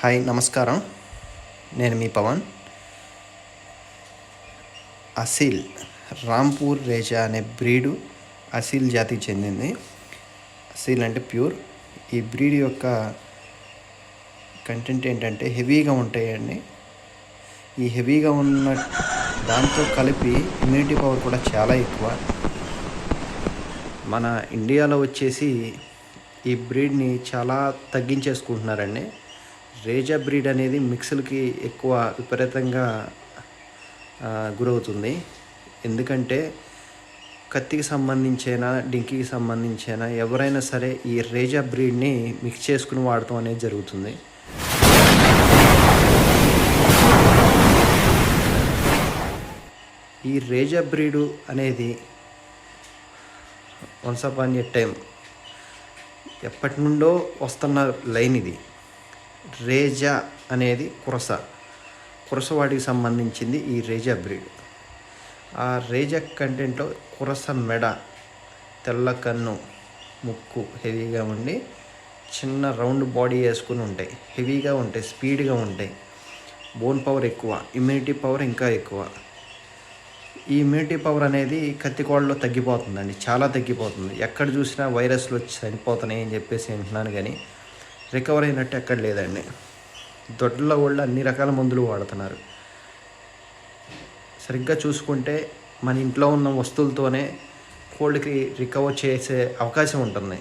Hi నమస్కారం. నేను మీ పవన్. అసీల్ రాంపూర్ రేజా అనే బ్రీడు అసీల్ జాతికి చెందింది. అసీల్ అంటే ప్యూర్. ఈ బ్రీడ్ యొక్క కంటెంట్ ఏంటంటే హెవీగా ఉంటాయండి. ఈ హెవీగా ఉన్న దాంతో కలిపి ఇమ్యూనిటీ పవర్ కూడా చాలా ఎక్కువ. మన ఇండియాలో వచ్చేసి ఈ బ్రీడ్ని చాలా తగ్గించేసుకుంటున్నారండి. రేజా బ్రీడ్ అనేది మిక్స్లకి ఎక్కువ విపరీతంగా గురవుతుంది. ఎందుకంటే కత్తికి సంబంధించిన డింకికి సంబంధించిన ఎవరైనా సరే ఈ రేజా బ్రీడ్ని మిక్స్ చేసుకుని వాడటం అనేది జరుగుతుంది. ఈ రేజా బ్రీడు అనేది వన్స్ అపాన్ ఎ టైం ఎప్పటి నుండో వస్తున్న లైన్ ఇది. రేజా అనేది కురసవాడికి సంబంధించింది ఈ రేజా బ్రీడ్. ఆ రేజా కంటెంట్లో కురస మెడ, తెల్ల కన్ను, ముక్కు హెవీగా ఉండి చిన్న రౌండ్ బాడీ వేసుకుని ఉంటాయి. హెవీగా ఉంటాయి, స్పీడ్గా ఉంటాయి. బోన్ పవర్ ఎక్కువ, ఇమ్యూనిటీ పవర్ ఇంకా ఎక్కువ. ఈ ఇమ్యూనిటీ పవర్ అనేది కత్తికోళ్ళలో తగ్గిపోతుందండి, చాలా తగ్గిపోతుంది. ఎక్కడ చూసినా వైరస్లు వచ్చి చనిపోతున్నాయి అని చెప్పేసి అంటున్నాను, కానీ రికవర్ అయినట్టు ఎక్కడ లేదండి. దొడ్లలో వాళ్ళు అన్ని రకాల మందులు వాడుతున్నారు. సరిగ్గా చూసుకుంటే మన ఇంట్లో ఉన్న వస్తువులతోనే కోళ్ళకి రికవర్ చేసే అవకాశం ఉంటుంది.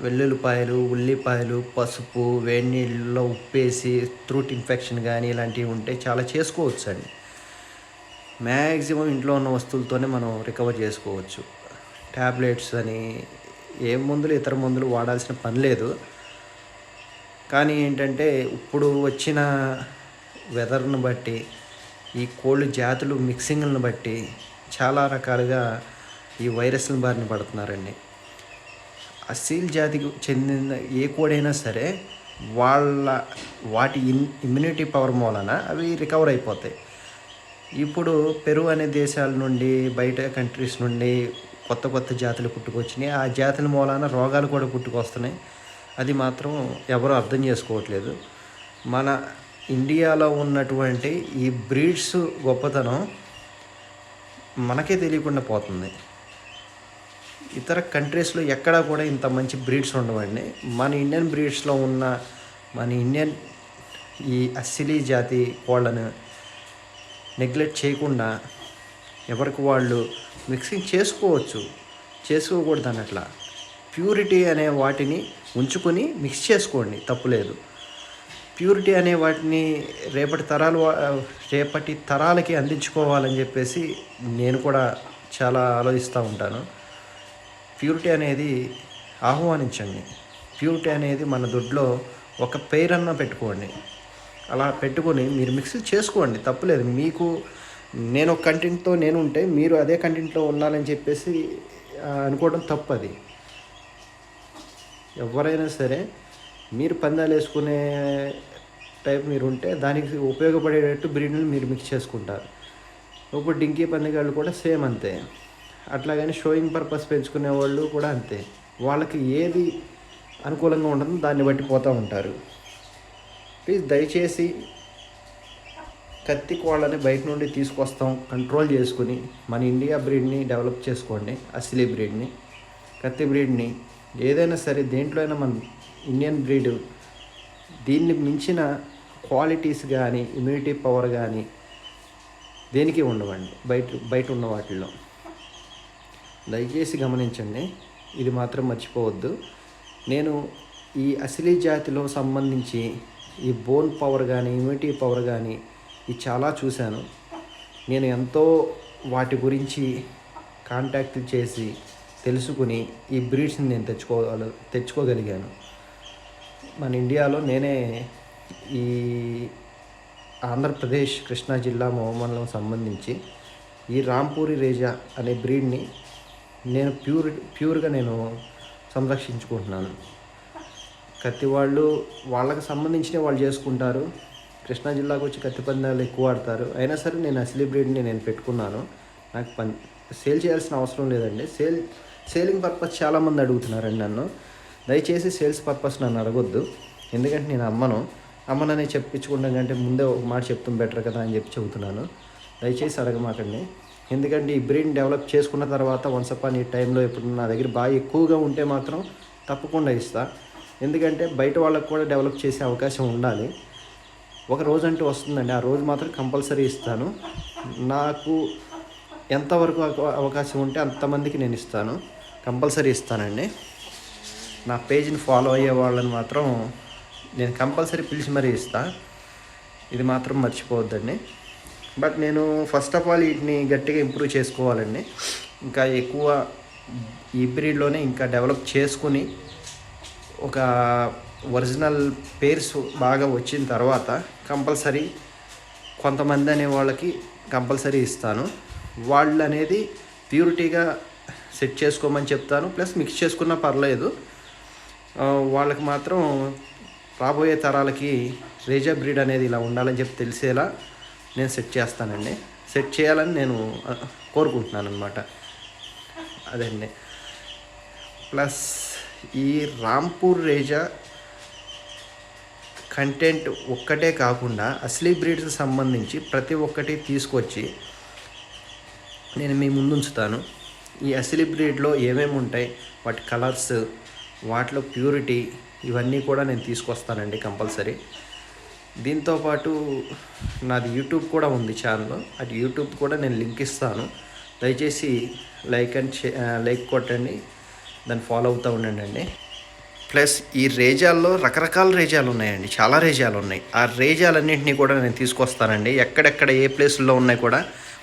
వెల్లుల్లిపాయలు, ఉల్లిపాయలు, పసుపు, వేడి నీళ్ళలో ఉప్పేసి త్రూట్ ఇన్ఫెక్షన్ కానీ ఇలాంటివి ఉంటే చాలా చేసుకోవచ్చు అండి. మ్యాక్సిమం ఇంట్లో ఉన్న వస్తువులతోనే మనం రికవర్ చేసుకోవచ్చు. ట్యాబ్లెట్స్ అని ఇతర మందులు వాడాల్సిన పని లేదు. కానీ ఏంటంటే ఇప్పుడు వచ్చిన వెదర్ను బట్టి, ఈ కోళ్ళు జాతులు మిక్సింగ్లను బట్టి చాలా రకాలుగా ఈ వైరస్ల బారిన పడుతున్నారండి. అసీల్ జాతికి చెందిన ఏ కోడైనా సరే వాటి ఇమ్యూనిటీ పవర్ మూలన అవి రికవర్ అయిపోతాయి. ఇప్పుడు పెరు అనే దేశాల నుండి, బయట కంట్రీస్ నుండి కొత్త జాతులు పుట్టుకొచ్చినాయి. ఆ జాతుల మూలాన రోగాలు కూడా పుట్టుకొస్తున్నాయి. అది మాత్రం ఎవరు అర్థం చేసుకోవట్లేదు. మన ఇండియాలో ఉన్నటువంటి ఈ బ్రీడ్స్ గొప్పతనం మనకే తెలియకుండా పోతుంది. ఇతర కంట్రీస్లో ఎక్కడా కూడా ఇంత మంచి బ్రీడ్స్ ఉండవండి. మన ఇండియన్ బ్రీడ్స్లో ఉన్న ఈ అసిలీ జాతి కోళ్ళను నెగ్లెక్ట్ చేయకుండా ఎవరికి వాళ్ళు మిక్సింగ్ చేసుకోకూడదు అన్నట్లా. ప్యూరిటీ అనే వాటిని ఉంచుకొని మిక్స్ చేసుకోండి, తప్పులేదు. ప్యూరిటీ అనే వాటిని రేపటి తరాలకి అందించుకోవాలని చెప్పేసి నేను కూడా చాలా ఆలోచిస్తూ ఉంటాను. ప్యూరిటీ అనేది ఆహ్వానించండి. ప్యూరిటీ అనేది మన దొడ్లో ఒక పేరన్నా పెట్టుకోండి. అలా పెట్టుకొని మీరు మిక్స్ చేసుకోండి, తప్పులేదు. నేను ఒక కంటెంట్తో ఉంటే మీరు అదే కంటెంట్లో ఉండాలని చెప్పేసి అనుకోవడం తప్పు. అది ఎవరైనా సరే మీరు పందాలు వేసుకునే టైప్ మీరు ఉంటే దానికి ఉపయోగపడేటట్టు బ్రీడ్ని మీరు మిక్స్ చేసుకుంటారు. ఇప్పుడు డింకీ పందిగాళ్ళు కూడా సేమ్ అంతే. అట్లాగని షోయింగ్ పర్పస్ పెంచుకునే వాళ్ళు కూడా అంతే. వాళ్ళకి ఏది అనుకూలంగా ఉంటుందో దాన్ని బట్టి పోతూ ఉంటారు. ప్లీజ్ దయచేసి కత్తి కోళ్ళని బయట నుండి తీసుకొస్తాం, కంట్రోల్ చేసుకుని మన ఇండియా బ్రీడ్ని డెవలప్ చేసుకోండి. అసిలీ బ్రీడ్ని, కత్తి బ్రీడ్ని, ఏదైనా సరే దేంట్లో అయినా మన ఇండియన్ బ్రీడ్ దీన్ని మించిన క్వాలిటీస్ కానీ ఇమ్యూనిటీ పవర్ కానీ దేనికి ఉండవండి బయట ఉన్న వాటిల్లో. దయచేసి గమనించండి, ఇది మాత్రం మర్చిపోవద్దు. నేను ఈ అసిలీ జాతిలో సంబంధించి ఈ బోన్ పవర్ కానీ ఇమ్యూనిటీ పవర్ కానీ ఇది చాలా చూశాను. నేను ఎంతో వాటి గురించి కాంటాక్ట్ చేసి తెలుసుకుని ఈ బ్రీడ్స్ని నేను తెచ్చుకోగలిగాను. మన ఇండియాలో నేనే ఈ ఆంధ్రప్రదేశ్ కృష్ణా జిల్లా మండలం సంబంధించి ఈ రాంపూరి రేజా అనే బ్రీడ్ని నేను ప్యూర్గా నేను సంరక్షించుకుంటున్నాను. కత్తి వాళ్ళకి సంబంధించిన వాళ్ళు చేసుకుంటారు. కృష్ణా జిల్లాకు వచ్చి కత్తి పందాలు ఎక్కువ ఆడతారు. అయినా సరే నేను అసలీ బ్రీడ్ని నేను పెట్టుకున్నాను. నాకు సేల్ చేయాల్సిన అవసరం లేదండి. సేలింగ్ పర్పస్ చాలామంది అడుగుతున్నారండి నన్ను. దయచేసి సేల్స్ పర్పస్ నన్ను అడగొద్దు. ఎందుకంటే నేను అమ్మననే చెప్పించుకుంటాం కంటే ముందే ఒక మాట చెప్తాం బెటర్ కదా అని చెప్పి చెబుతున్నాను. దయచేసి అడగమాకండి. ఎందుకంటే ఈ బ్రీడ్ని డెవలప్ చేసుకున్న తర్వాత వన్స్ అపాన్ ఈ టైంలో ఇప్పుడు నా దగ్గర బాగా ఎక్కువగా ఉంటే మాత్రం తప్పకుండా ఇస్తా. ఎందుకంటే బయట వాళ్ళకు కూడా డెవలప్ చేసే అవకాశం ఉండాలి. ఒక రోజు అంటూ వస్తుందండి, ఆ రోజు మాత్రం కంపల్సరీ ఇస్తాను. నాకు ఎంతవరకు అవకాశం ఉంటే అంతమందికి నేను ఇస్తాను, కంపల్సరీ ఇస్తానండి. నా పేజ్ని ఫాలో అయ్యే వాళ్ళని మాత్రం నేను కంపల్సరీ పిలిచి మరీ ఇస్తా, ఇది మాత్రం మర్చిపోవద్దండి. బట్ నేను ఫస్ట్ ఆఫ్ ఆల్ వీటిని గట్టిగా ఇంప్రూవ్ చేసుకోవాలండి. ఇంకా ఎక్కువ ఈ బ్రీడ్లోనే ఇంకా డెవలప్ చేసుకుని ఒక ఒరిజినల్ పేర్స్ బాగా వచ్చిన తర్వాత కంపల్సరీ కొంతమంది అనే వాళ్ళకి కంపల్సరీ ఇస్తాను. వాళ్ళు అనేది ప్యూరిటీగా సెట్ చేసుకోమని చెప్తాను, ప్లస్ మిక్స్ చేసుకున్నా పర్లేదు. వాళ్ళకి మాత్రం రాబోయే తరాలకి రేజా బ్రీడ్ అనేది ఇలా ఉండాలని చెప్పి తెలిసేలా నేను సెట్ చేస్తానండి. సెట్ చేయాలని నేను కోరుకుంటున్నాను అనమాట. అదండి. ప్లస్ ఈ రాంపూర్ రేజా కంటెంట్ ఒక్కటే కాకుండా అసలీ బ్రీడ్స్కి సంబంధించి ప్రతి ఒక్కటి తీసుకొచ్చి నేను మీ ముందు ఉంచుతాను. ఈ అసలీ బ్రీడ్లో ఏమేమి ఉంటాయి, వాటి కలర్స్, వాటిలో ప్యూరిటీ, ఇవన్నీ కూడా నేను తీసుకొస్తానండి కంపల్సరీ. దీంతోపాటు నాది యూట్యూబ్ కూడా ఉంది ఛానల్, అది యూట్యూబ్ కూడా నేను లింక్ ఇస్తాను. దయచేసి లైక్ కొట్టండి, దాన్ని ఫాలో అవుతూ ఉండండి. ప్లస్ ఈ రేజాల్లో రకరకాల రేజాలు ఉన్నాయండి, చాలా రేజాలు ఉన్నాయి. ఆ రేజాలన్నింటినీ కూడా నేను తీసుకొస్తానండి. ఎక్కడెక్కడ ఏ ప్లేసుల్లో ఉన్నాయి కూడా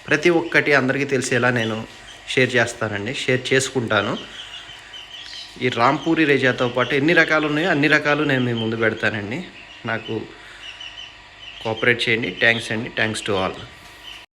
ప్రతి ఒక్కటి అందరికీ తెలిసేలా నేను షేర్ చేస్తానండి, షేర్ చేసుకుంటాను. ఈ రాంపూరి రేజాతో పాటు ఎన్ని రకాలు ఉన్నాయో అన్ని రకాలు నేను మీ ముందు పెడతానండి. నాకు కోఆపరేట్ చేయండి. థ్యాంక్స్ అండి. Thanks to all.